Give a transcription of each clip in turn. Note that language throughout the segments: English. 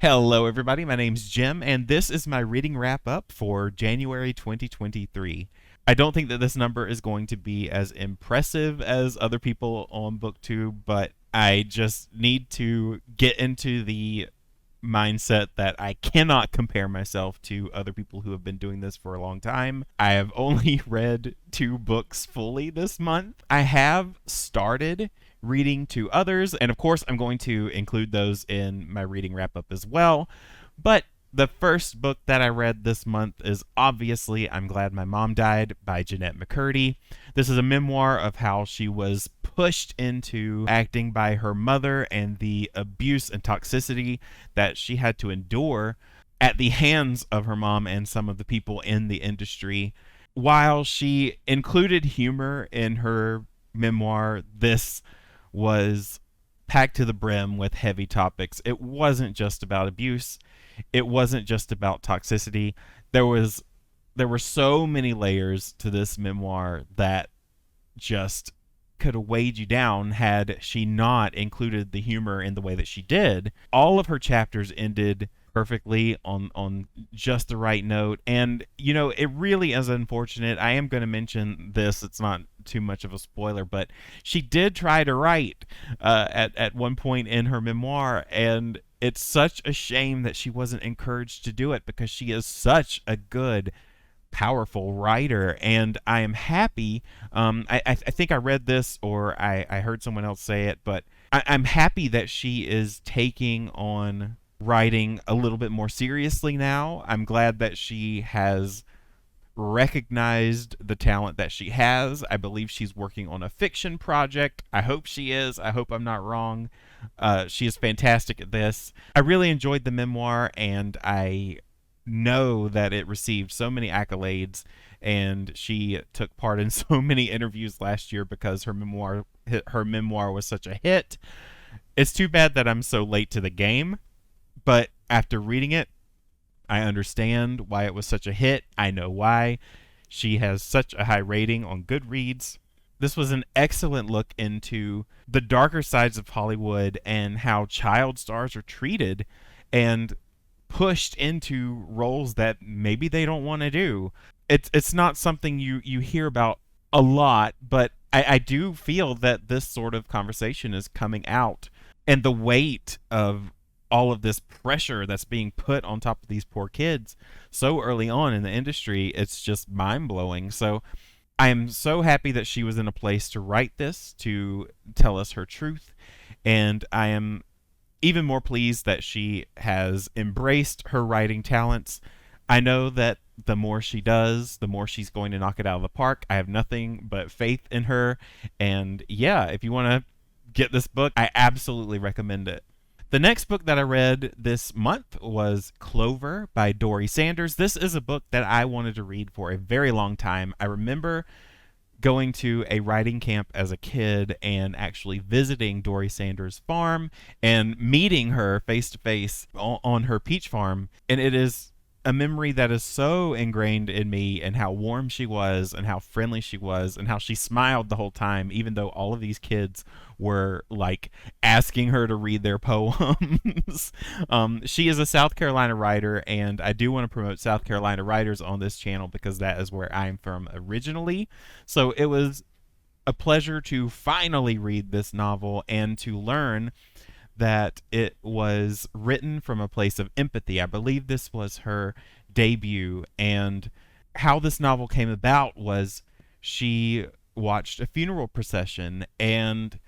Hello, everybody. My name's Jim, and this is my reading wrap up for January 2023. I don't think that this number is going to be as impressive as other people on BookTube, but I just need to get into the mindset that I cannot compare myself to other people who have been doing this for a long time. I have only read 2 books fully this month. I have started reading to others, and of course, I'm going to include those in my reading wrap up as well. But the first book that I read this month is obviously I'm Glad My Mom Died by Jeanette McCurdy. This is a memoir of how she was pushed into acting by her mother and the abuse and toxicity that she had to endure at the hands of her mom and some of the people in the industry. While she included humor in her memoir, this was packed to the brim with heavy topics. It wasn't just about abuse. It wasn't just about toxicity. There were so many layers to this memoir that just could have weighed you down had she not included the humor in the way that she did. All of her chapters ended perfectly on just the right note, and it really is unfortunate. I am going to mention this. It's not too much of a spoiler, but she did try to write at one point in her memoir, and it's such a shame that she wasn't encouraged to do it because she is such a good, powerful writer. And I am happy. I think I read this or I heard someone else say it, but I'm happy that she is taking on writing a little bit more seriously now. I'm glad that she has recognized the talent that she has. I believe she's working on a fiction project. I hope she is. I hope I'm not wrong. She is fantastic at this. I really enjoyed the memoir, and I know that it received so many accolades, and she took part in so many interviews last year because her memoir was such a hit. It's too bad that I'm so late to the game, but after reading it, I understand why it was such a hit. I know why. She has such a high rating on Goodreads. This was an excellent look into the darker sides of Hollywood and how child stars are treated and pushed into roles that maybe they don't want to do. It's not something you hear about a lot, but I do feel that this sort of conversation is coming out, and the weight of all of this pressure that's being put on top of these poor kids so early on in the industry, it's just mind-blowing. So I am so happy that she was in a place to write this, to tell us her truth, and I am even more pleased that she has embraced her writing talents. I know that the more she does, the more she's going to knock it out of the park. I have nothing but faith in her, and yeah, if you want to get this book, I absolutely recommend it. The next book that I read this month was Clover by Dory Sanders. This is a book that I wanted to read for a very long time. I remember going to a writing camp as a kid and actually visiting Dory Sanders' farm and meeting her face to face on her peach farm. And it is a memory that is so ingrained in me, and how warm she was and how friendly she was and how she smiled the whole time, even though all of these kids were like asking her to read their poems. She is a South Carolina writer, and I do want to promote South Carolina writers on this channel because that is where I'm from originally. So it was a pleasure to finally read this novel and to learn that it was written from a place of empathy. I believe this was her debut, and how this novel came about was she watched a funeral procession, and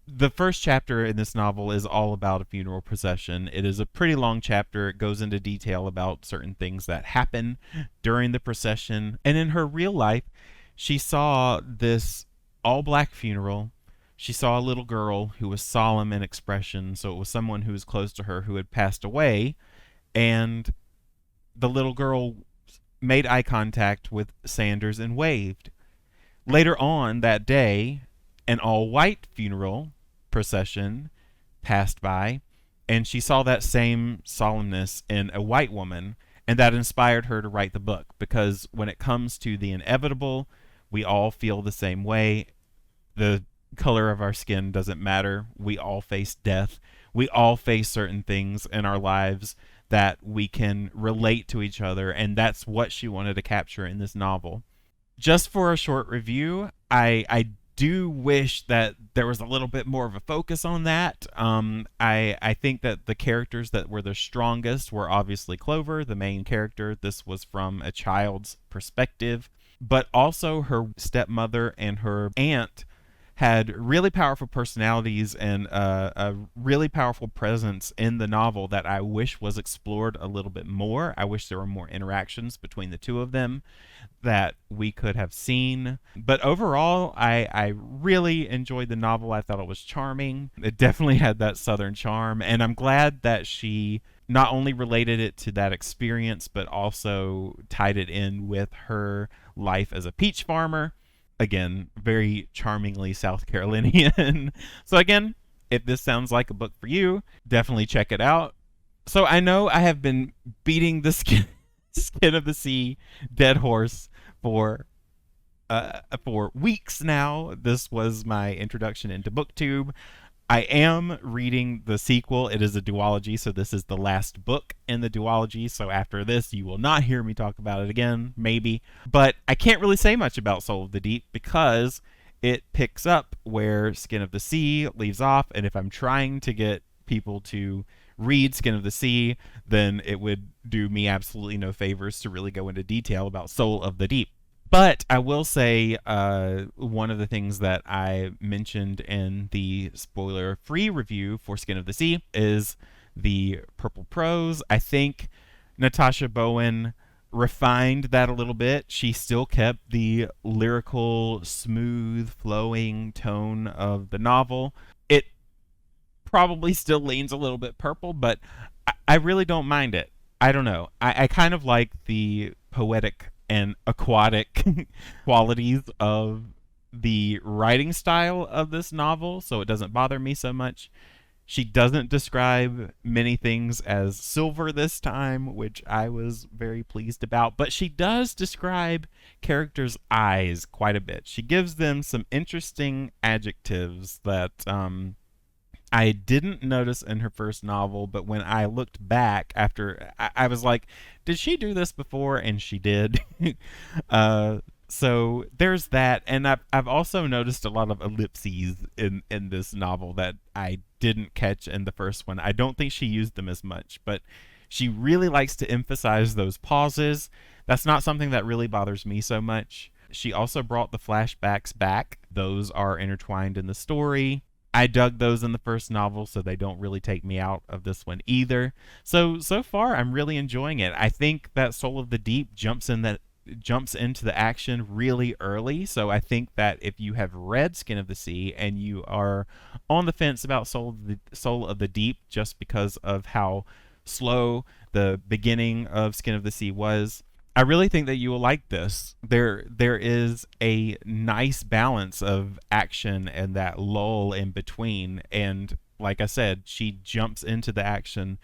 the first chapter in this novel is all about a funeral procession. It is a pretty long chapter. It goes into detail about certain things that happen during the procession, and in her real life, she saw this all-black funeral. She saw a little girl who was solemn in expression, so it was someone who was close to her who had passed away, and the little girl made eye contact with Sanders and waved. Later on that day, an all-white funeral procession passed by, and she saw that same solemnness in a white woman, and that inspired her to write the book, because when it comes to the inevitable, we all feel the same way. The color of our skin doesn't matter. We all face death. we all face certain things in our lives that we can relate to each other, and that's what she wanted to capture in this novel. Just for a short review, I do wish that there was a little bit more of a focus on that. I think that the characters that were the strongest were obviously Clover, the main character. This was from a child's perspective, but also her stepmother and her aunt had really powerful personalities and a really powerful presence in the novel that I wish was explored a little bit more. I wish there were more interactions between the two of them that we could have seen. But overall, I really enjoyed the novel. I thought it was charming. It definitely had that southern charm, and I'm glad that she not only related it to that experience, but also tied it in with her life as a peach farmer. Again, very charmingly South Carolinian. So again, if this sounds like a book for you, definitely check it out. So I know I have been beating the skin of the sea dead horse for weeks now. This was my introduction into BookTube. I am reading the sequel. It is a duology, so this is the last book in the duology. So after this, you will not hear me talk about it again, maybe. But I can't really say much about Soul of the Deep because it picks up where Skin of the Sea leaves off. And if I'm trying to get people to read Skin of the Sea, then it would do me absolutely no favors to really go into detail about Soul of the Deep. But I will say one of the things that I mentioned in the spoiler-free review for Skin of the Sea is the purple prose. I think Natasha Bowen refined that a little bit. She still kept the lyrical, smooth, flowing tone of the novel. It probably still leans a little bit purple, but I really don't mind it. I don't know. I kind of like the poetic and aquatic qualities of the writing style of this novel, so it doesn't bother me so much. She doesn't describe many things as silver this time, which I was very pleased about, but she does describe characters' eyes quite a bit. She gives them some interesting adjectives that I didn't notice in her first novel, but when I looked back after, I was like, did she do this before? And she did. So there's that, and I've also noticed a lot of ellipses in this novel that I didn't catch in the first one. I don't think she used them as much, but she really likes to emphasize those pauses. That's not something that really bothers me so much. She also brought the flashbacks back. Those are intertwined in the story. I dug those in the first novel, so they don't really take me out of this one either. So far, I'm really enjoying it. I think that Soul of the Deep jumps into the action really early. So I think that if you have read Skin of the Sea and you are on the fence about Soul of the Deep just because of how slow the beginning of Skin of the Sea was, I really think that you will like this. There is a nice balance of action and that lull in between. And like I said, she jumps into the action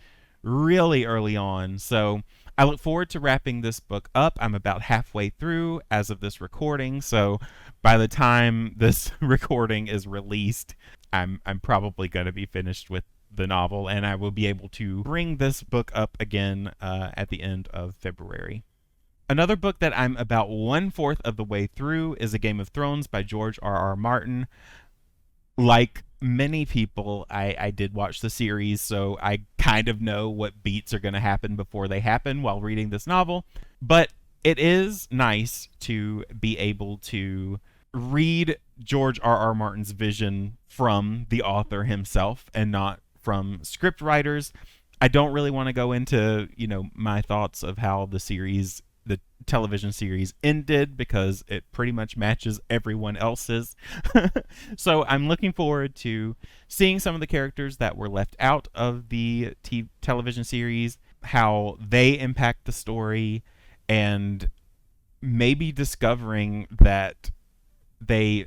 really early on. So I look forward to wrapping this book up. I'm about halfway through as of this recording. So by the time this recording is released, I'm probably going to be finished with the novel, and I will be able to bring this book up again at the end of February. Another book that I'm about 1/4 of the way through is A Game of Thrones by George R.R. Martin. Like many people, I did watch the series, so I kind of know what beats are going to happen before they happen while reading this novel. But it is nice to be able to read George R.R. Martin's vision from the author himself and not from script writers. I don't really want to go into, my thoughts of how the television series ended, because it pretty much matches everyone else's. So I'm looking forward to seeing some of the characters that were left out of the television series, how they impact the story, and maybe discovering that they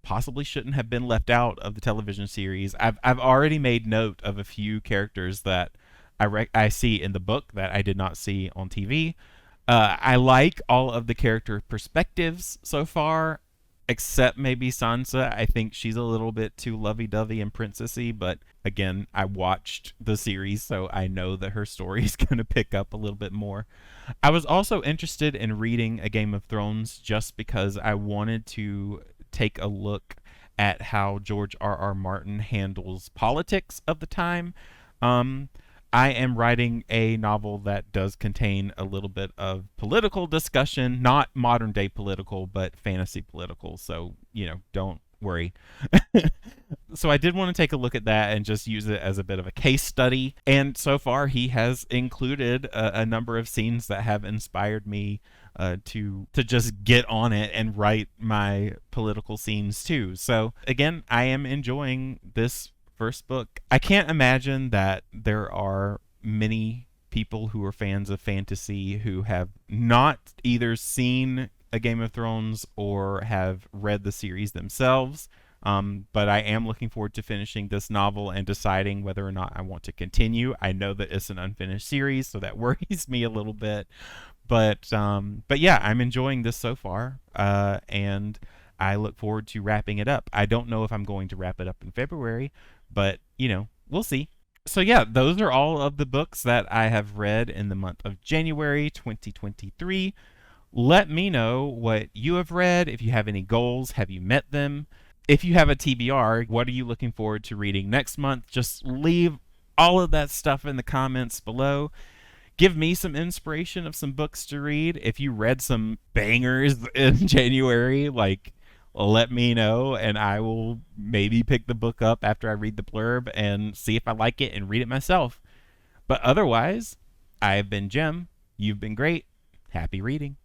possibly shouldn't have been left out of the television series. I've already made note of a few characters that I see in the book that I did not see on TV. I like all of the character perspectives so far. except maybe Sansa. I think she's a little bit too lovey-dovey and princessy, but again, I watched the series, so I know that her story is going to pick up a little bit more. I was also interested in reading A Game of Thrones just because I wanted to take a look at how George R. Martin handles politics of the time. Um, I am writing a novel that does contain a little bit of political discussion, not modern day political, but fantasy political. So, don't worry. So I did want to take a look at that and just use it as a bit of a case study. And so far, he has included a number of scenes that have inspired me to just get on it and write my political scenes too. So again, I am enjoying this first book. I can't imagine that there are many people who are fans of fantasy who have not either seen A Game of Thrones or have read the series themselves. But I am looking forward to finishing this novel and deciding whether or not I want to continue. I know that it's an unfinished series, so that worries me a little bit. But yeah, I'm enjoying this so far, and I look forward to wrapping it up. I don't know if I'm going to wrap it up in February, but we'll see. So yeah, those are all of the books that I have read in the month of January 2023. Let me know what you have read. If you have any goals, have you met them? If you have a TBR, what are you looking forward to reading next month? Just leave all of that stuff in the comments below. Give me some inspiration of some books to read. If you read some bangers in January, let me know, and I will maybe pick the book up after I read the blurb and see if I like it and read it myself. But otherwise, I've been Jim. You've been great. Happy reading.